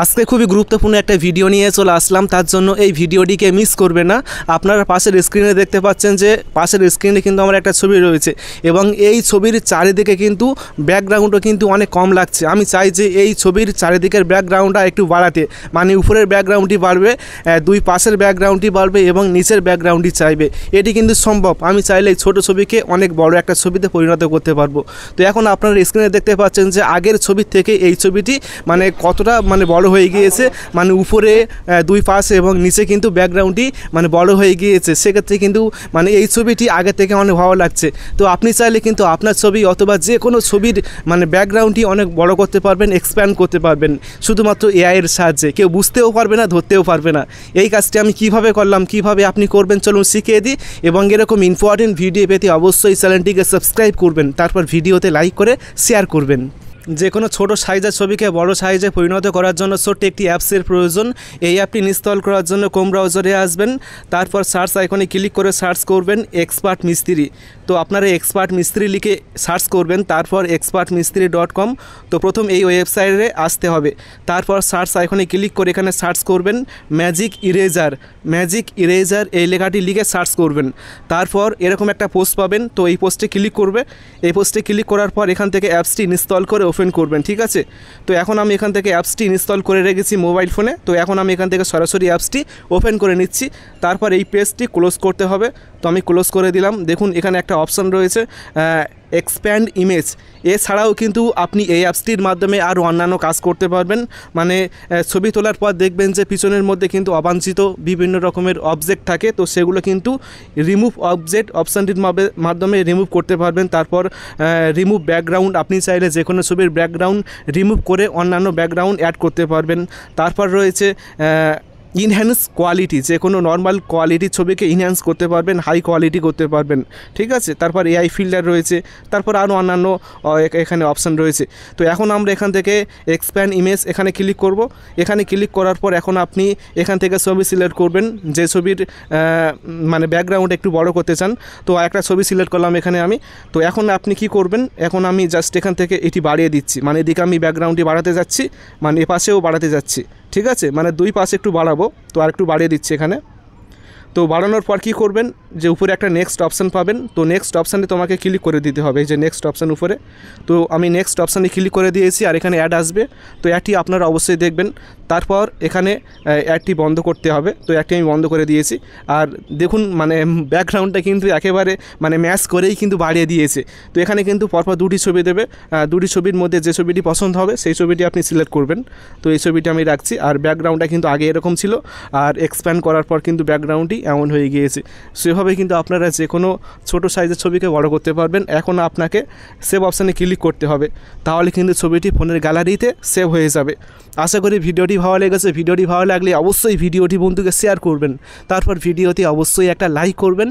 আজকে খুবই গুরুত্বপূর্ণ একটা ভিডিও নিয়ে চলে আসলাম, তার জন্য এই ভিডিওটিকে মিস করবে না। আপনারা পাশের স্ক্রিনে দেখতে পাচ্ছেন যে পাশের স্ক্রিনে কিন্তু আমার একটা ছবি রয়েছে এবং এই ছবির চারিদিকে কিন্তু ব্যাকগ্রাউন্ডও কিন্তু অনেক কম লাগছে। আমি চাই যে এই ছবির চারিদিকের ব্যাকগ্রাউন্ডটা একটু বাড়াতে, মানে উপরের ব্যাকগ্রাউন্ডটি বাড়বে, দুই পাশের ব্যাকগ্রাউন্ডটি বাড়বে এবং নিচের ব্যাকগ্রাউন্ডটি চাইবে। এটি কিন্তু সম্ভব। আমি চাইলে এই ছোটো ছবিকে অনেক বড় একটা ছবিতে পরিণত করতে পারবো। তো এখন আপনারা স্ক্রিনে দেখতে পাচ্ছেন যে আগের ছবির থেকে এই ছবিটি মানে কতটা বড় হয়ে গিয়েছে, মানে উপরে দুই পাশে এবং নিচে কিন্তু ব্যাকগ্রাউন্ডটি বড় হয়ে গিয়েছে। সেক্ষেত্রে কিন্তু এই ছবিটি আগে থেকে অনেক ভালো লাগছে। তো আপনি চাইলে কিন্তু আপনার ছবি অথবা যে কোনো ছবির ব্যাকগ্রাউন্ডটি অনেক বড় করতে পারবেন, এক্সপ্যান্ড করতে পারবেন শুধুমাত্র এআইয়ের সাহায্যে। কেউ বুঝতেও পারবে না, ধরতেও পারবে না। এই কাজটি আমি কিভাবে করলাম, কিভাবে আপনি করবেন চলুন শিখিয়ে দিই। এবং এরকম ইম্পর্টেন্ট ভিডিও পেতে অবশ্যই চ্যানেলটিকে সাবস্ক্রাইব করবেন, তারপর ভিডিওতে লাইক করে শেয়ার করবেন। যে কোনো ছোটো সাইজের ছবিকে বড় সাইজে পরিণত করার জন্য ছোট্ট একটি অ্যাপসের প্রয়োজন। এই অ্যাপটি ইনস্টল করার জন্য ক্রোম ব্রাউজারে আসবেন, তারপর সার্চ আইকনে ক্লিক করে সার্চ করবেন এক্সপার্ট মিস্ত্রি। তো আপনারা এক্সপার্ট মিস্ত্রি লিখে সার্চ করবেন, তারপর expertmistry.com। তো প্রথম এই ওয়েবসাইটে আসতে হবে, তারপর সার্চ আইকনে ক্লিক করে এখানে সার্চ করবেন ম্যাজিক ইরেজার এই লেখাটি লিখে সার্চ করবেন। তারপর এরকম একটা পোস্ট পাবেন, তো এই পোস্টে ক্লিক করবে। এই পোস্টে ক্লিক করার পর এখান থেকে অ্যাপসটি ইনস্টল করে ওপেন করবেন, ঠিক আছে। তো এখন আমি এখান থেকে অ্যাপসটি ইনস্টল করে রেখেছি মোবাইল ফোনে। তো এখন আমি এখান থেকে সরাসরি অ্যাপসটি ওপেন করে নিচ্ছি। তারপর এই পেজটি ক্লোজ করতে হবে, তো আমি ক্লোজ করে দিলাম। দেখুন এখানে একটা অপশান রয়েছে এক্সপ্যান্ড ইমেজ। এছাড়াও কিন্তু আপনি এই অ্যাপসটির মাধ্যমে আরও অন্যান্য কাজ করতে পারবেন। ছবি তোলার পর দেখবেন যে পিছনের মধ্যে কিন্তু অবাঞ্ছিত বিভিন্ন রকমের অবজেক্ট থাকে, তো সেগুলো কিন্তু রিমুভ অবজেক্ট অপশানটির মাধ্যমে রিমুভ করতে পারবেন। তারপর রিমুভ ব্যাকগ্রাউন্ড, আপনি চাইলে যে কোনো ছবির ব্যাকগ্রাউন্ড রিমুভ করে অন্যান্য ব্যাকগ্রাউন্ড অ্যাড করতে পারবেন। তারপর রয়েছে ইনহ্যান্স কোয়ালিটি, যে কোনো নর্মাল কোয়ালিটির ছবিকে ইনহ্যান্স করতে পারবেন, হাই কোয়ালিটি করতে পারবেন, ঠিক আছে। তারপর এআই ফিল্টার রয়েছে, তারপর আরও অন্যান্য এখানে অপশান রয়েছে। তো এখন আমরা এখান থেকে এক্সপ্যান্ড ইমেজ এখানে ক্লিক করব। এখানে ক্লিক করার পর এখন আপনি এখান থেকে ছবি সিলেক্ট করবেন, যে ছবির ব্যাকগ্রাউন্ড একটু বড় করতে চান। তো একটা ছবি সিলেক্ট করলাম এখানে আমি। তো এখন আপনি কি করবেন, এখন আমি জাস্ট এখান থেকে এটি বাড়িয়ে দিচ্ছি, এদিকে আমি ব্যাকগ্রাউন্ডটি বাড়াতে যাচ্ছি, এপাশেও বাড়াতে যাচ্ছি, ঠিক আছে। দুই পাশে একটু বাড়াবো, তো আর একটু বাড়িয়ে দিচ্ছি এখানে। তো বাড়ানোর পর কী করবেন, যে উপরে একটা নেক্সট অপশান পাবেন, তো নেক্সট অপশানে তোমাকে ক্লিক করে দিতে হবে, এই যে নেক্সট অপশান উপরে। তো আমি নেক্সট অপশানে ক্লিক করে দিয়েছি, আর এখানে অ্যাড আসবে। তো অ্যাডটি আপনারা অবশ্যই দেখবেন। তারপর এখানে অ্যাডটি বন্ধ করতে হবে, তো অ্যাডটি আমি বন্ধ করে দিয়েছি। আর দেখুন ব্যাকগ্রাউন্ডটা কিন্তু একেবারে ম্যাচ করেই কিন্তু বাড়িয়ে দিয়েছে। তো এখানে কিন্তু পরপর দুটি ছবি দেবে, দুটি ছবির মধ্যে যে ছবিটি পছন্দ হবে সেই ছবিটি আপনি সিলেক্ট করবেন। তো এই ছবিটি আমি রাখছি। আর ব্যাকগ্রাউন্ডটা কিন্তু আগে এরকম ছিল, আর এক্সপ্যান্ড করার পর কিন্তু ব্যাকগ্রাউন্ডটি এমন হয়ে গিয়েছে। সেভাবে কিন্তু আপনারা যে কোনো ছোটো সাইজের ছবিকে বড় করতে পারবেন। এখন আপনাকে সেভ অপশানে ক্লিক করতে হবে, তাহলে কিন্তু ছবিটি ফোনের গ্যালারিতে সেভ হয়ে যাবে। আশা করি ভিডিওটি ভালো লেগেছে। ভিডিওটি ভালো লাগলে অবশ্যই ভিডিওটি বন্ধুকে শেয়ার করবেন, তারপর ভিডিওতে অবশ্যই একটা লাইক করবেন।